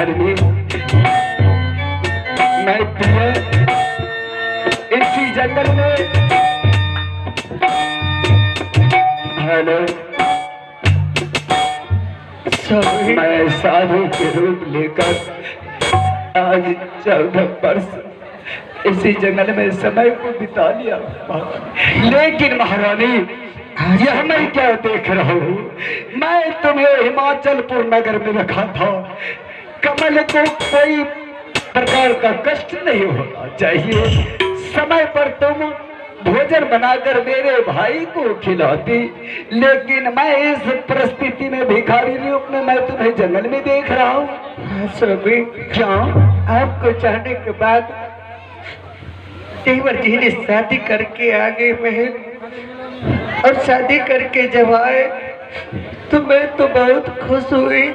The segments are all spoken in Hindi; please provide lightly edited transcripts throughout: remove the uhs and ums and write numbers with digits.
महारानी, मैं तुम्हें इसी जंगल में हेलो मैं साधु के रूप लेकर आज 14 वर्ष इसी जंगल में समय को बिता लिया। लेकिन महारानी, यह मैं क्या देख रहा हूँ? मैं तुम्हें हिमाचलपुर नगर में रखा था। कमल को कोई प्रकार का कष्ट नहीं होना चाहिए। समय पर तुम भोजन बनाकर मेरे भाई को खिलाती, लेकिन मैं इस परिस्थिति में भिखारी रूप में मैं तुम्हें जंगल में देख रहा हूँ। स्वामी, क्या आपको जाने के बाद तेवर जी ने शादी करके आ गए महल, और शादी करके जब आए तो मैं तो बहुत खुश हुई।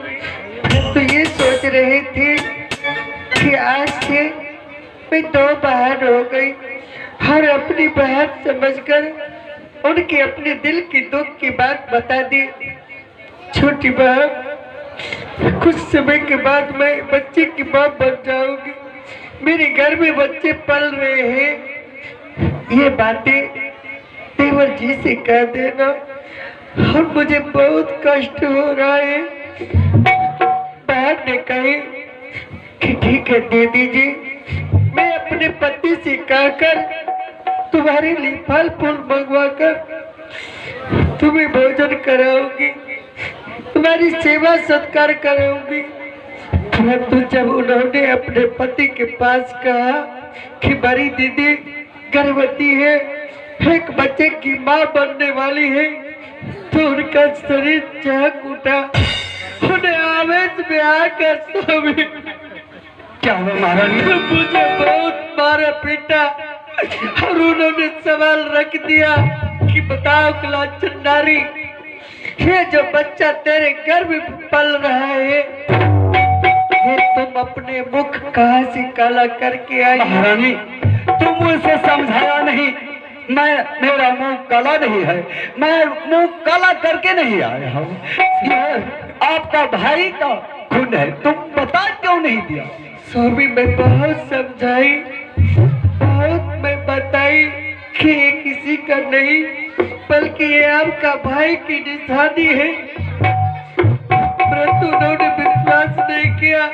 तो ये सोच रही थी कि आज से मैं 2 बहन हो गई, हर अपनी बहन समझकर उनकी अपने दिल की दुख की बात बता दी। छोटी बहन, कुछ समय के बाद मैं बच्चे की मां बन जाऊंगी। मेरे घर में बच्चे पल रहे हैं। ये बातें तेवर जी से कह देना, और मुझे बहुत कष्ट हो रहा है। बहन ने कही कि ठीक है दीदी जी, मैं अपने पति से कहकर तुम्हारे लिए फल फूल मंगवा कर तुम्हें भोजन कराऊंगी, तुम्हारी सेवा सत्कार कराऊंगी। परंतु जब उन्होंने अपने पति के पास कहा कि बड़ी दीदी गर्भवती है, एक बच्चे की मां बनने वाली है, तो उनका शरीर चहक उठा। उन्हें आवेश में आकर स्वामी क्या हुआ महारानी? मुझे बहुत मारा पीटा, और उन्होंने सवाल रख दिया कि बताओ कुलाचन नारी, ये जो बच्चा तेरे गर्भ में पल रहा है, ये तुम अपने मुख कहाँ से काला करके आई? महारानी, तुम उसे समझाया नहीं। मेरा मुंह काला नहीं है, मैं मुंह काला करके नहीं आया हूँ। यह आपका भाई का खून है, तुम बता क्यों नहीं दिया? स्वामी, मैं बहुत समझाई, बहुत मैं बताई कि ये किसी का नहीं बल्कि ये आपका भाई की निशानी है, परंतु उन्होंने विश्वास नहीं किया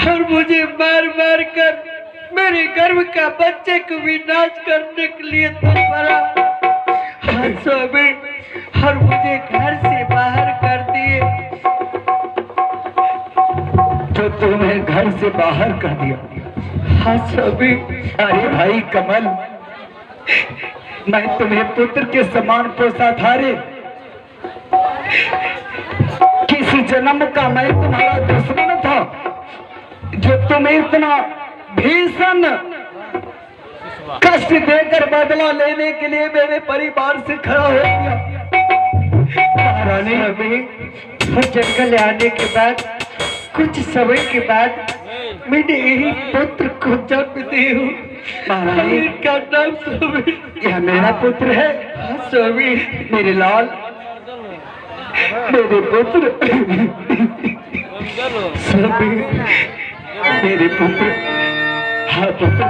और मुझे मार मार कर मेरे गर्भ का बच्चे को विनाश करने के लिए तत्परा। स्वामी, और मुझे घर से बाहर कर दिए। तो तुम्हें घर से बाहर कर दिया? हाँ स्वामी। अरे भाई कमल, मैं तुम्हें पुत्र के समान पोसा था रे। किसी जन्म का मैं तुम्हारा दुश्मन था, जो तुम्हें इतना भीषण कष्ट देकर बदला लेने के लिए मेरे परिवार से खड़ा हो गया। महारानी, वो जंगल आने के बाद कुछ समय के बाद मैंने यही पुत्र को जन्म दी हूँ। महारानी, का नाम स्वामी, यह मेरा पुत्र है। हाँ स्वामी, मेरे लाल, मेरे पुत्र, स्वामी, मेरे पुत्र। हाँ पुत्र,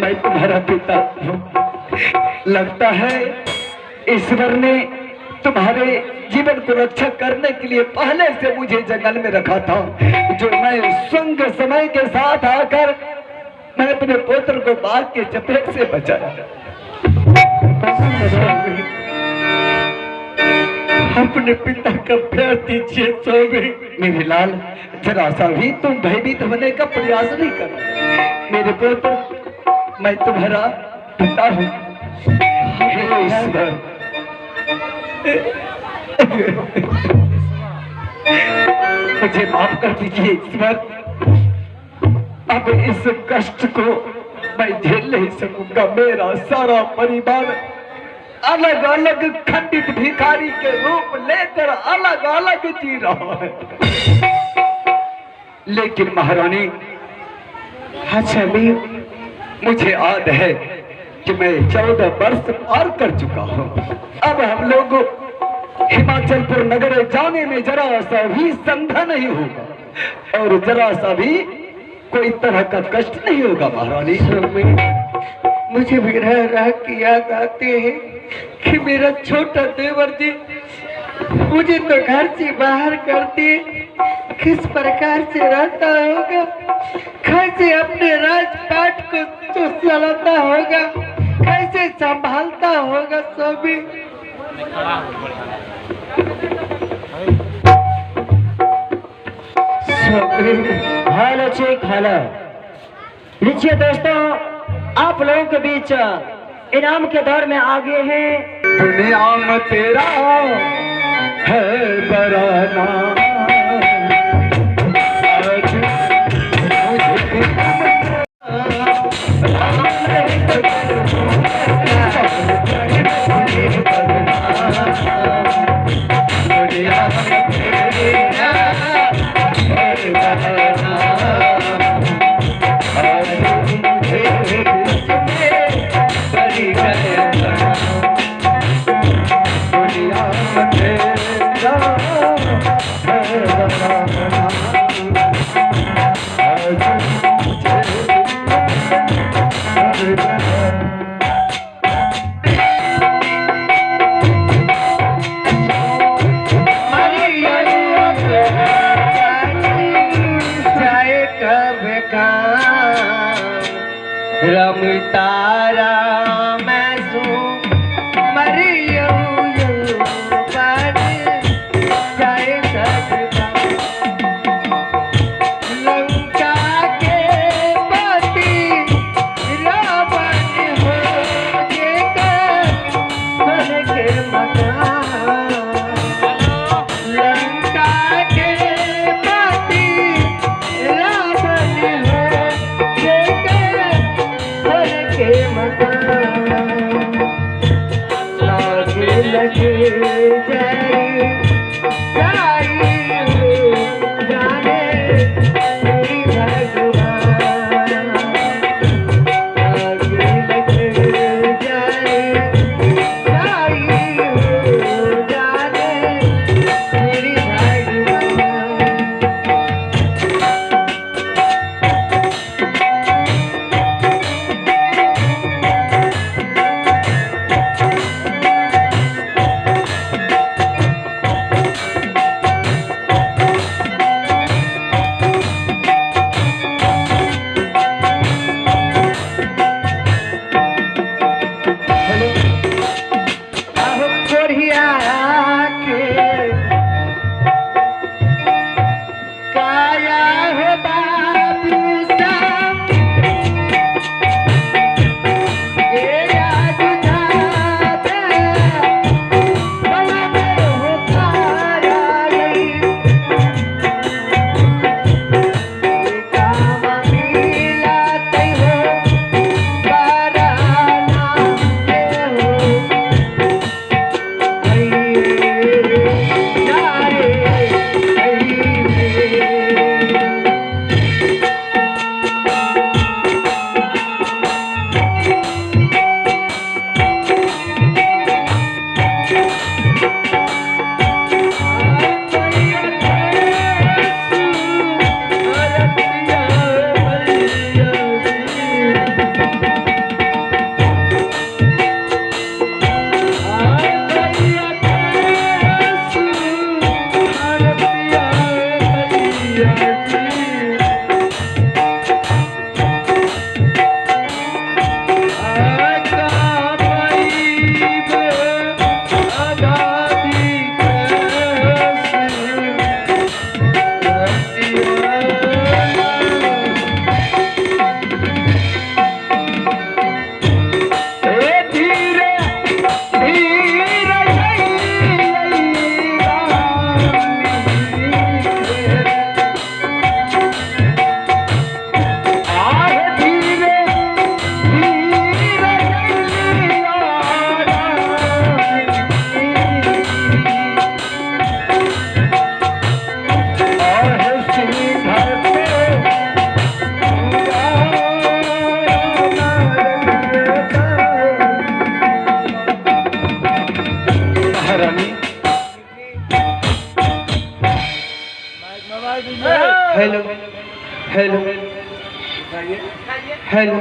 मैं तुम्हारा पिता हूँ। लगता है ईश्वर ने तुम्हारे जीवन को रक्षा करने के लिए पहले से मुझे जंगल में रखा था, जो मैं संग समय के साथ आकर मैं अपने पुत्र को बाघ के चपेट से बचाया। अपने पिता का प्यार दीजिए स्वामी। मेरे लाल, जरा सा भी तुम भयभीत होने का प्रयास नहीं करो। मेरे पुत्र, मैं तुम्हारा पिता हूँ। हे ईश्वर, मुझे माफ कर दीजिए ईश्वर। अब इस कष्ट को मैं झेल नहीं सकूंगा। मेरा सारा परिवार अलग अलग खंडित भिखारी के रूप लेकर अलग अलग जी रहा है। लेकिन महारानी, अच्छा भी मुझे याद है कि मैं 14 वर्ष पार कर चुका हूँ। अब हम लोग हिमाचलपुर नगर जाने में जरा सा भी संदेह नहीं होगा। और जरा सा भी कोई तरह का कष्ट नहीं होगा महारानी। स्वामी, मुझे भी रह रह की याद आती है कि मेरा छोटा देवर जी मुझे तो घर से बाहर कर दिए, किस प्रकार से रहता होगा, कैसे अपने राजपाट को तो चलाता होगा, कैसे संभालता होगा स्वामी। हेलो चेक हेलो लीजिए दोस्तों, आप लोगों के बीच इनाम के दौर में आगे हैं। दुनिया में तेरा है बराना, रमतारा मैं सू मरियऊ पर जाए सजदा, लंका के पति रावण हो जेकर बन के मकान, लंका के पति रावण हो जेकर के मकान, लागे लगे जाई जाने मेरी भगवान, लागे लगे जाई जाने मेरी भगवान। महारानी हेलो हेलो हेलो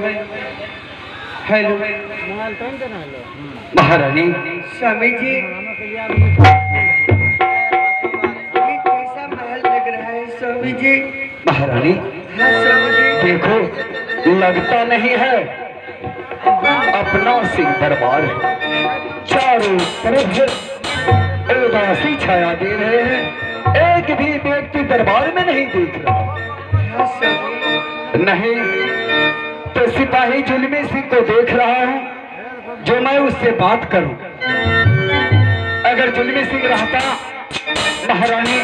हेलो महारानी स्वामी जी, ये कैसा महल लग रहा है स्वामी जी? महारानी हाँ स्वामी जी। देखो, लगता नहीं है अपना सिंह दरबार है। चारों तरफ उदासी छाया दे रहे हैं, एक भी व्यक्ति दरबार में नहीं देख रहा। हाँ स्वामी। नहीं तो सिपाही जुल्मी सिंह को देख रहा हूं, जो मैं उससे बात करूं। अगर जुल्मी सिंह रहता महारानी,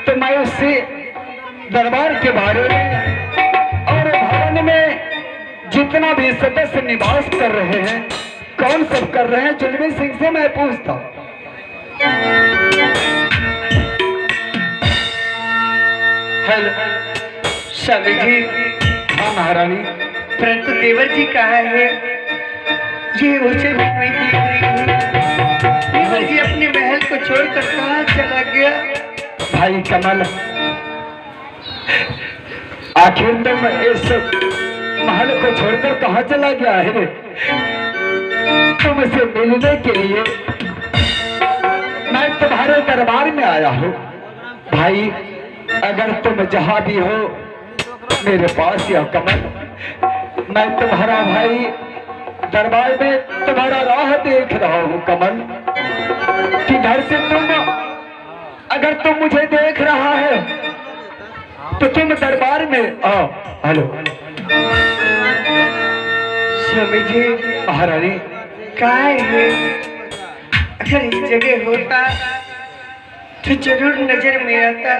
तो मैं उससे दरबार के बारे में और भवन में जितना भी सदस्य निवास कर रहे हैं, कौन सब कर रहे हैं, जुल्मी सिंह से मैं पूछता। हेलो स्वामी जी। हाँ महारानी। परंतु देवर जी कहाँ है? ये उसे भी नहीं देख रही हूँ। देवर जी अपने महल को छोड़कर कहाँ चला गया? भाई कमल, आखिर तुम इस महल को छोड़कर कहाँ चला गया है रे? तुमसे मिलने के लिए मैं तुम्हारे दरबार में आया हूँ। भाई अगर तुम जहाँ भी हो मेरे पास या कमल, मैं तुम्हारा भाई दरबार में तुम्हारा राह देख रहा हूँ कमल। कि घर से तुम, अगर तुम मुझे देख रहा है तो तुम दरबार में आओ। हेलो स्वामी जी। महारानी कहाँ है? अगर इस जगह होता तो जरूर नजर में आता।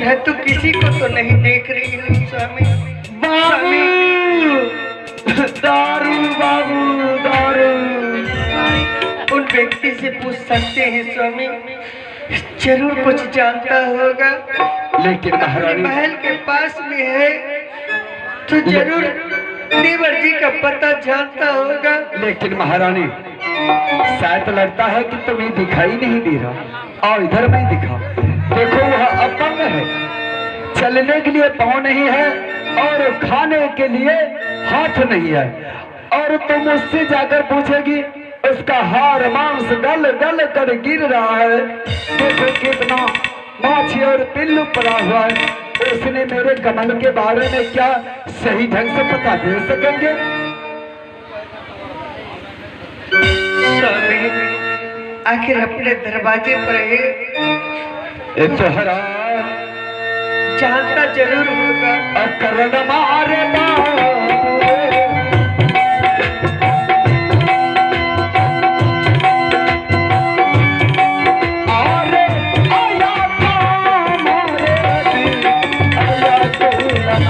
मैं तो किसी को तो नहीं देख रही हूँ स्वामी। स्वामी, दारू बाबू दारू। उन व्यक्ति से पूछ सकते हैं स्वामी, जरूर कुछ जानता होगा। लेकिन महारानी, महल के पास में है तो जरूर देवर जी का पता जानता होगा। लेकिन महारानी शायद लगता है कि तुम्हें दिखाई नहीं दे रहा। और इधर मैं दिखा, देखो वह अपंग है, चलने के लिए पाँव नहीं है और खाने के लिए हाथ नहीं है। और तुम उससे जाकर पूछेगी, उसका हार मांस गल गल कर गिर रहा है। देखो कितना माछी और पिल्लू पड़ा हुआ है। उसने मेरे कमल के बारे में क्या सही ढंग से पता दे सकेंगे? स्वामी, आखिर अपने दरवाजे पर है, तोहरा जानता जरूर होगा। अकरण मारे बाबू, आरे आया मारे दिल, आया तोलना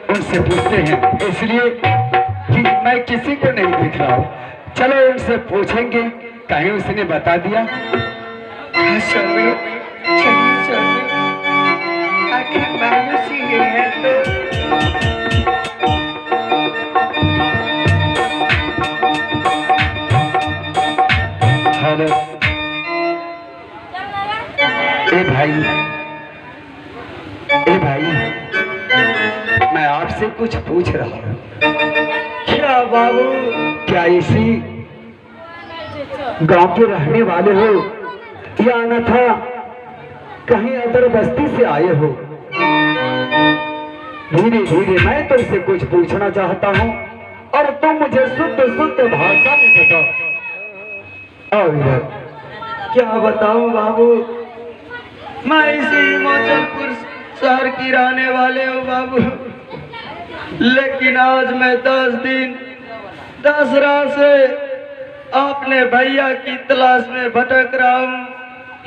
उनसे पूछते हैं, इसलिए कि मैं किसी को नहीं दिख रहा हूँ। चलो उनसे पूछेंगे, कहीं उसने बता दिया। हाँ स्वामी, चलिए स्वामी, आखिर मायूसी है तो। हेलो ए भाई, मैं आपसे कुछ पूछ रहा हूँ। क्या बाबू? क्या इसी गांव के रहने वाले हो या अन्यथा कहीं अदर बस्ती से आए हो? धीरे धीरे मैं तुमसे कुछ पूछना चाहता हूँ और तुम मुझे शुद्ध शुद्ध भाषा में बताओ। आओ इधर। क्या बताऊं बाबू, मैं इसी हिमाचलपुर शहर की रहने वाले हूँ बाबू, लेकिन आज मैं 10 दिन 10 रात से अपने भैया की तलाश में भटक रहा हूँ,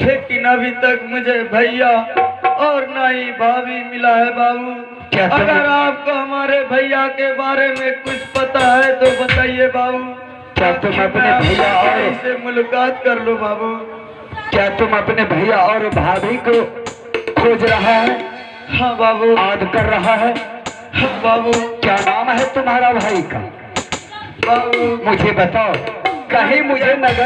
लेकिन अभी तक मुझे भैया और ना ही भाभी मिला है बाबू। अगर आपको हमारे भैया के बारे में कुछ पता है तो बताइए बाबू। क्या तुम अपने भैया और से मुलाकात कर लो बाबू। क्या तुम अपने भैया और भाभी को खोज रहा है? हाँ बाबू। याद कर रहा है? हाँ बाबू। क्या नाम है तुम्हारा भाई का? बाबू मुझे बताओ, कहीं मुझे नजर